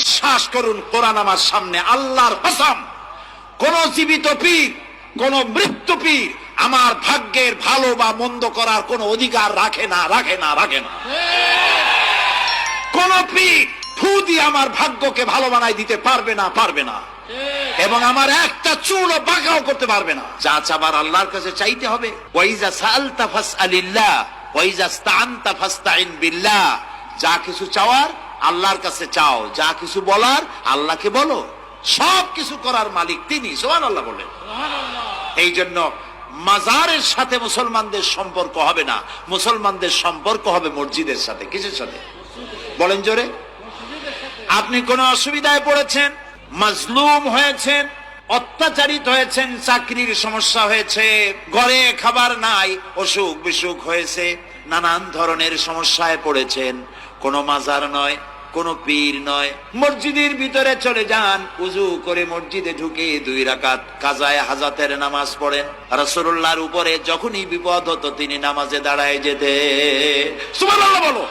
বিশ্বাস করুন, কোরআন আমার সামনে, আল্লাহর কসম, কোন জীবিত পীর, কোন মৃত্যু পীর আমার ভাগ্যের ভালো বা মন্দ করার কোন অধিকার রাখে না, রাখে না, রাখে না। কোন পীর ফু দিয়ে আমার ভাগ্যকে ভালো বানাই দিতে পারবে না, পারবে না, এবং আমার একটা চুলও বাঁকাও করতে পারবে না। যা চাবার আল্লাহর কাছে চাইতে হবে। ওয়াইজা সাআলতা ফাসআলিল্লাহ ওয়াইজা ইসতাআনতা ফাসতাইন বিল্লাহ। যা কিছু চাওয়ার আল্লাহর কাছে চাও, যা কিছু বলার আল্লাহকে বলো। সব কিছু করার মালিক তিনি, সুবহানাল্লাহ বলেন। এই জন্য মাজারের সাথে মুসলমানদের সম্পর্ক হবে না, মুসলমানদের সম্পর্ক হবে মসজিদের সাথে। কিসের সাথে বলেন জোরে? আপনি কোন অসুবিধায় পড়েছেন, মাজলুম হয়েছেন, অত্যাচারিত হয়েছেন, চাকরির সমস্যা হয়েছে, ঘরে খাবার নাই, অসুখ বিসুখ হয়েছে, নানান ধরনের সমস্যায় পড়েছেন, কোন মাজার নয়, কোন পীর নয়, মসজিদের ভিতরে চলে যান, উযু করে মসজিদে ঢুকে 2 রাকাত কাজায়ে হাজাতের নামাজ পড়েন। রাসূলুল্লাহর উপরে যখনই বিপদ হতো তিনি নামাজে দাঁড়ায় যেতেন। সুবহানাল্লাহ বলো।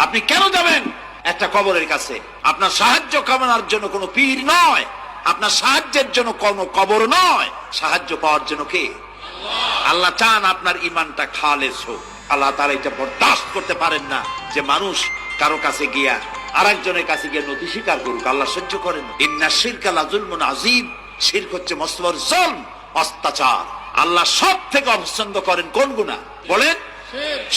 আপনি কেন যাবেন একটা কবরের কাছে? আপনার সাহায্য কামনার জন্য কোনো পীর নয়, আপনার সাহায্যের জন্য কোনো কবর নয়, সাহায্য পাওয়ার জন্য কে? আল্লাহ চান আপনার ঈমানটা খালেস হোক। আল্লাহ তাআলা এটা বরদাস্ত করতে পারেন না যে মানুষ কারো কাছে গিয়া আরেকজনের কাছে গিয়ে নথি স্বীকার করুক। আল্লাহ সহ্য করেন। ইন্না শিরকা লাযুলমুন আযীম। শিরক হচ্ছে মস্ত বড় জুলম, অত্যাচার। আল্লাহ সব থেকে অপছন্দ করেন কোন গুনাহ বলেন?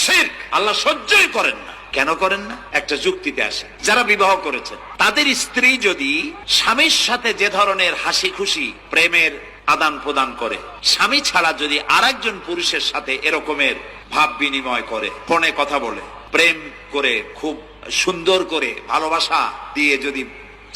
শিরক। আল্লাহ সহ্যই করেন না। কেন করেন না? একটা যুক্তিতে আসে। যারা বিবাহ করেছেন তাদের স্ত্রী যদি স্বামীর সাথে যে ধরনের হাসি খুশি প্রেমের আদান প্রদান করে, স্বামী ছাড়া যদি আরেকজন পুরুষের সাথে এরকমের ভাব বিনিময় করে, ফোনে কথা বলে, প্রেম করে, খুব সুন্দর করে ভালোবাসা দিয়ে যদি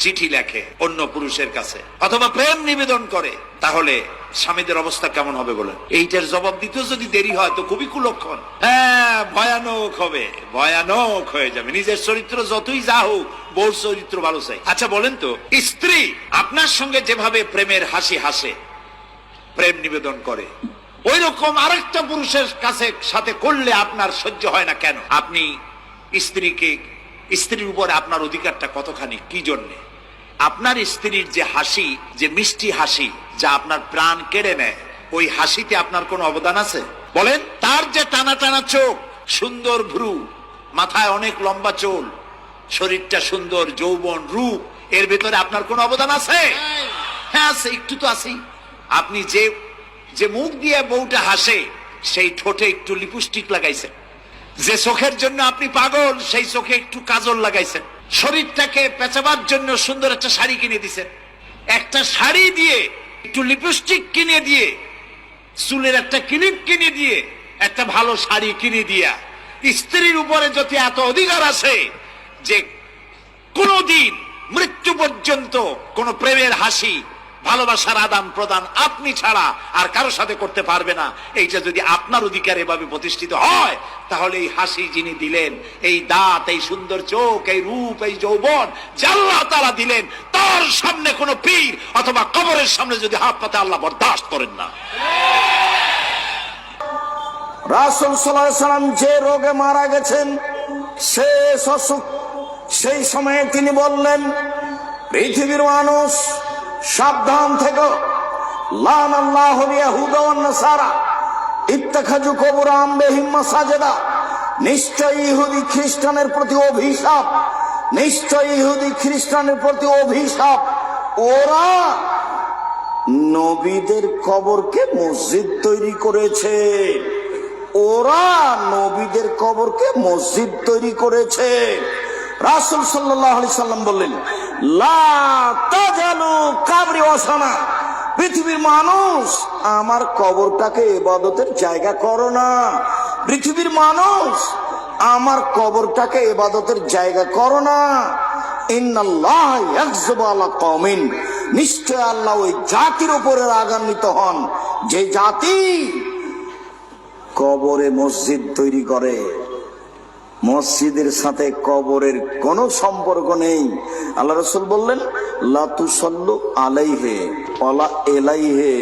চিঠি লেখে অন্য পুরুষের কাছে, অথবা প্রেম নিবেদন করে, তাহলে স্বামীদের অবস্থা কেমন হবে বলেন? এইটার জবাব দিতেও যদি দেরি হয় তো খুবই কুলক্ষণ। হ্যাঁ, ভয়ানক হবে, ভয়ানক হয়ে যাবে। নিজের চরিত্র যতই যা হোক, বউর চরিত্র ভালো চাই। আচ্ছা বলেন তো, স্ত্রী আপনার সঙ্গে যেভাবে প্রেমের হাসি হাসে, প্রেম নিবেদন করে, ওই রকম আরেকটা পুরুষের কাছে সাথে করলে আপনার সহ্য হয় না কেন? আপনি স্ত্রীর উপরে আপনার অধিকারটা কতখানি, কি জন্যে? আপনার স্ত্রীর যে হাসি, যে মিষ্টি হাসি, যা আপনার প্রাণ কেড়ে নেয়, ওই হাসিতে আপনার কোনো অবদান আছে বলেন? তার যে টানা টানা চোখ, সুন্দর ভ্রু, মাথায় অনেক লম্বা চুল, শরীরটা সুন্দর, যৌবন, রূপ, এর ভেতরে আপনার কোনো অবদান আছে? হ্যাঁ আছে, একটু তো আছেই। আপনি যে মুখ দিয়ে বউটা হাসে, সেই ঠোঁটে একটু লিপস্টিক লাগাইছেন। যে চোখের জন্য আপনি পাগল, সেই চোখে একটু কাজল লাগাইছেন। শরীরটাকে পেঁচাবার জন্য সুন্দর একটা শাড়ি কিনে দিছেন। একটা শাড়ি দিয়ে, একটু লিপস্টিক কিনে দিয়ে, চুলের একটা ক্লিপ কিনে দিয়ে, একটা ভালো শাড়ি কিনে দিয়া স্ত্রীর উপরে যদি এত অধিকার আছে যে কোনদিন মৃত্যু পর্যন্ত কোন প্রেমের হাসি, ভালোবাসার আদান প্রদান আপনি ছাড়া আর কারো সাথে করতে পারবে না, এইটা যদি আপনার অধিকার এভাবে প্রতিষ্ঠিত হয়, তাহলে এই হাসি যিনি দিলেন, এই দাঁত, এই সুন্দর চোখ, এই রূপ, এই যৌবন যে আল্লাহ তাআলা দিলেন, তার সামনে কোনো পীর অথবা কবরের সামনে যদি হাত পাতে আল্লাহ বরদাস্ত করেন না। রাসূল সাল্লাল্লাহু আলাইহি সাল্লাম যে রোগে মারা গেছেন, শেষ অসুখ, সেই সময়ে তিনি বললেন, পৃথিবীর মানুষ সাবধান থেকো, লানাল্লাহুল ইয়াহুদা ওয়ান নাসারা ইত্তাখাযু কুবুর আনবিহিম মাসাজিদা। নিশ্চয় ইহুদি খ্রিস্টানের প্রতি অভিশাপ, নিশ্চয় ইহুদি খ্রিস্টানের প্রতি অভিশাপ। ওরা নবীদের কবরকে মসজিদ তৈরি করেছে, ওরা নবীদের কবরকে মসজিদ তৈরি করেছে। রাসূল সাল্লাল্লাহু আলাইহি সাল্লাম বললেন, লা তাজালু কাবরি ওয়াসানা। পৃথিবীর মানুষ, আমার কবরটাকে ইবাদতের জায়গা করো না। পৃথিবীর মানুষ, আমার কবরটাকে ইবাদতের জায়গা করো না। ইন্নাল্লাহ ইয়াগযিবু আলা কওমিন। নিশ্চয় আল্লাহ ওই জাতির উপরে রাগান্বিত হন যে জাতি কবরে মসজিদ তৈরি করে। মসজিদের সাথে কবরের কোনো সম্পর্ক নেই। আল্লাহ রাসূল বললেন, লা তুসাল্লু আলাইহি ওয়ালা ইলাইহি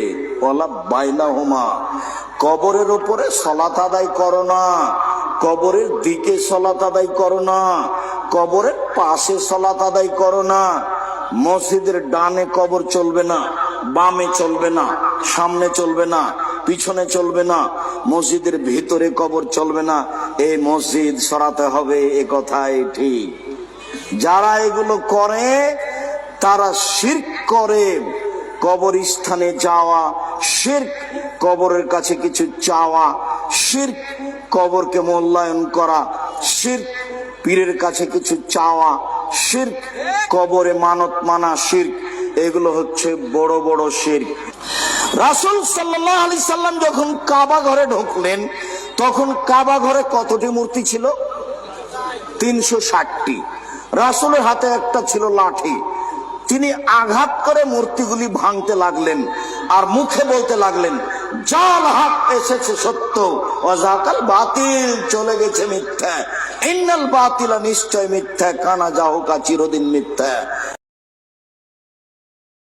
ওয়ালা বাইনাহুমা। কবরের উপরে সালাত আদায় করো না, কবরের দিকে সালাত আদায় করো না, কবরের পাশে সালাত আদায় করো না। মসজিদের ডানে কবর চলবে না, বামে চলবে না, সামনে চলবে না, পিছনে চলবে না, মসজিদের ভিতরে কবর চলবে না। এই মসজিদ সরাতে হবে, এ কথাই ঠিক। যারা এগুলো করে তারা শিরক করে। কবরস্থানে যাওয়া শিরক, কবরের কাছে কিছু চাওয়া শিরক, কবরকে মূল্যায়ন করা শিরক, পীরের কাছে কিছু চাওয়া শিরক, কবরে মানত মানা শিরক। এগুলো হচ্ছে বড় বড় শিরক। রাসূল সাল্লাল্লাহু আলাইহি সাল্লাম যখন কাবা ঘরে ঢুকলেন, তখন কাবা ঘরে কতটি মূর্তি ছিল? 360টি। রাসূলের হাতে একটা ছিল লাঠি। তিনি আঘাত করে মূর্তিগুলি ভাঙতে লাগলেন আর মুখে বলতে লাগলেন, জাল হক এসেছে সত্য, ওয়াজাকাল বাতিল চলে গেছে মিথ্যা। ইন্নাল বাতিলা নিশ্চয় মিথ্যা, কানা জাহুকা চিরদিন মিথ্যা।